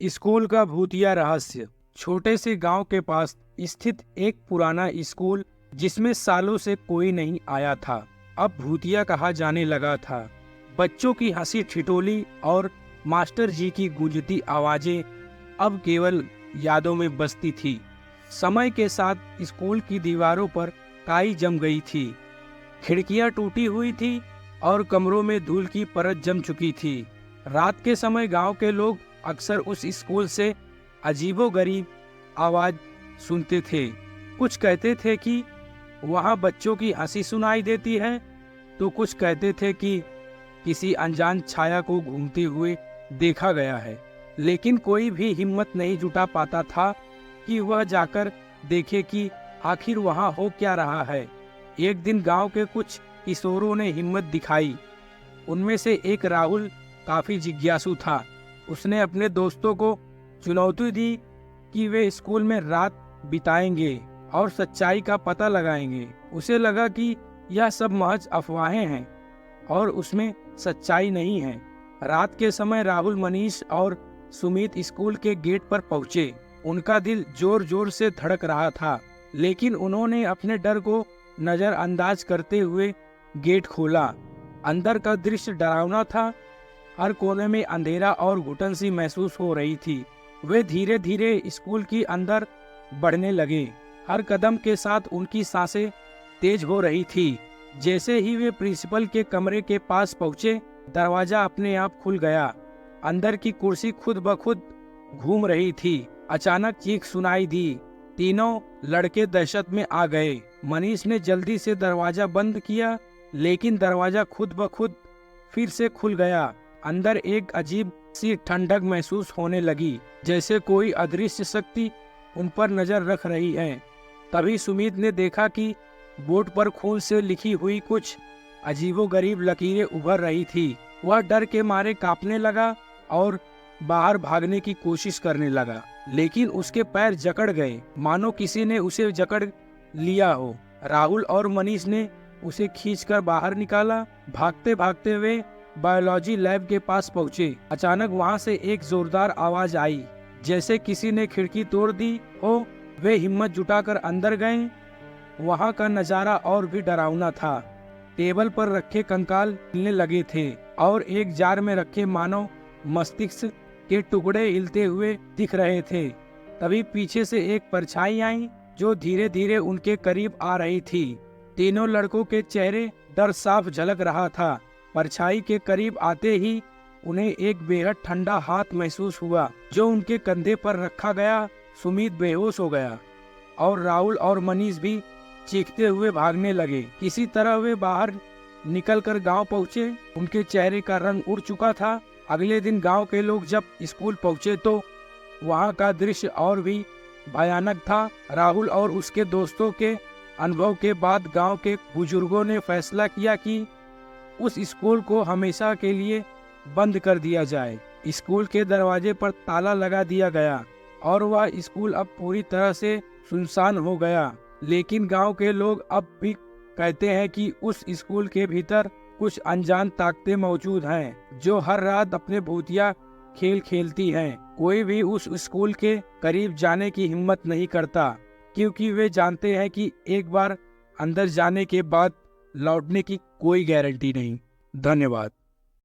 School का भूतिया रहस्य। छोटे से गांव के पास स्थित एक पुराना स्कूल जिसमें सालों से कोई नहीं आया था, अब भूतिया कहा जाने लगा था। बच्चों की हंसी ठिठोली और मास्टर जी की गूंजती आवाजें अब केवल यादों में बसती थी। समय के साथ स्कूल की दीवारों पर काई जम गई थी, खिड़कियां टूटी हुई थी और कमरों में धूल की परत जम चुकी थी। रात के समय गांव के लोग अक्सर उस स्कूल से अजीबोगरीब आवाज सुनते थे। कुछ कहते थे कि वहां बच्चों की हंसी सुनाई देती है, तो कुछ कहते थे कि किसी अनजान छाया को घूमते हुए देखा गया है। लेकिन कोई भी हिम्मत नहीं जुटा पाता था कि वह जाकर देखे कि आखिर वहां हो क्या रहा है। एक दिन गांव के कुछ किशोरों ने हिम्मत दिखाई। उनमें से एक राहुल काफी जिज्ञासु था। उसने अपने दोस्तों को चुनौती दी कि वे स्कूल में रात बिताएंगे और सच्चाई का पता लगाएंगे। उसे लगा कि यह सब महज अफवाहें हैं और उसमें सच्चाई नहीं है। रात के समय राहुल, मनीष और सुमित स्कूल के गेट पर पहुंचे। उनका दिल जोर जोर से धड़क रहा था, लेकिन उन्होंने अपने डर को नजरअंदाज करते हुए गेट खोला। अंदर का दृश्य डरावना था। हर कोने में अंधेरा और घुटन सी महसूस हो रही थी। वे धीरे धीरे स्कूल की अंदर बढ़ने लगे। हर कदम के साथ उनकी सांसें तेज हो रही थी। जैसे ही वे प्रिंसिपल के कमरे के पास पहुंचे, दरवाजा अपने आप खुल गया। अंदर की कुर्सी खुद ब खुद घूम रही थी। अचानक चीख सुनाई दी। तीनों लड़के दहशत में आ गए। मनीष ने जल्दी से दरवाजा बंद किया, लेकिन दरवाजा खुद ब खुद फिर से खुल गया। अंदर एक अजीब सी ठंडक महसूस होने लगी, जैसे कोई अदृश्य शक्ति उन पर नजर रख रही है। तभी सुमित ने देखा कि बोर्ड पर खून से लिखी हुई कुछ अजीबोगरीब लकीरें उभर रही थी। वह डर के मारे कांपने लगा और बाहर भागने की कोशिश करने लगा, लेकिन उसके पैर जकड़ गए, मानो किसी ने उसे जकड़ लिया हो। राहुल और मनीष ने उसे खींचकर बाहर निकाला। भागते भागते वे बायोलॉजी लैब के पास पहुंचे। अचानक वहां से एक जोरदार आवाज आई, जैसे किसी ने खिड़की तोड़ दी हो। वे हिम्मत जुटाकर अंदर गए। वहां का नजारा और भी डरावना था। टेबल पर रखे कंकाल हिलने लगे थे और एक जार में रखे मानव मस्तिष्क के टुकड़े हिलते हुए दिख रहे थे। तभी पीछे से एक परछाई आई जो धीरे धीरे उनके करीब आ रही थी। तीनों लड़कों के चेहरे डर साफ झलक रहा था। परछाई के करीब आते ही उन्हें एक बेहद ठंडा हाथ महसूस हुआ जो उनके कंधे पर रखा गया। सुमित बेहोश हो गया और राहुल और मनीष भी चीखते हुए भागने लगे। किसी तरह वे बाहर निकलकर गांव पहुंचे। उनके चेहरे का रंग उड़ चुका था। अगले दिन गांव के लोग जब स्कूल पहुंचे तो वहां का दृश्य और भी भयानक था। राहुल और उसके दोस्तों के अनुभव के बाद गांव के बुजुर्गों ने फैसला किया कि उस स्कूल को हमेशा के लिए बंद कर दिया जाए। स्कूल के दरवाजे पर ताला लगा दिया गया और वह स्कूल अब पूरी तरह से सुनसान हो गया। लेकिन गांव के लोग अब भी कहते हैं कि उस स्कूल के भीतर कुछ अनजान ताकतें मौजूद हैं जो हर रात अपने भूतिया खेल खेलती हैं। कोई भी उस स्कूल के करीब जाने की हिम्मत नहीं करता, क्योंकि वे जानते हैं कि एक बार अंदर जाने के बाद लौटने की कोई गारंटी नहीं। धन्यवाद।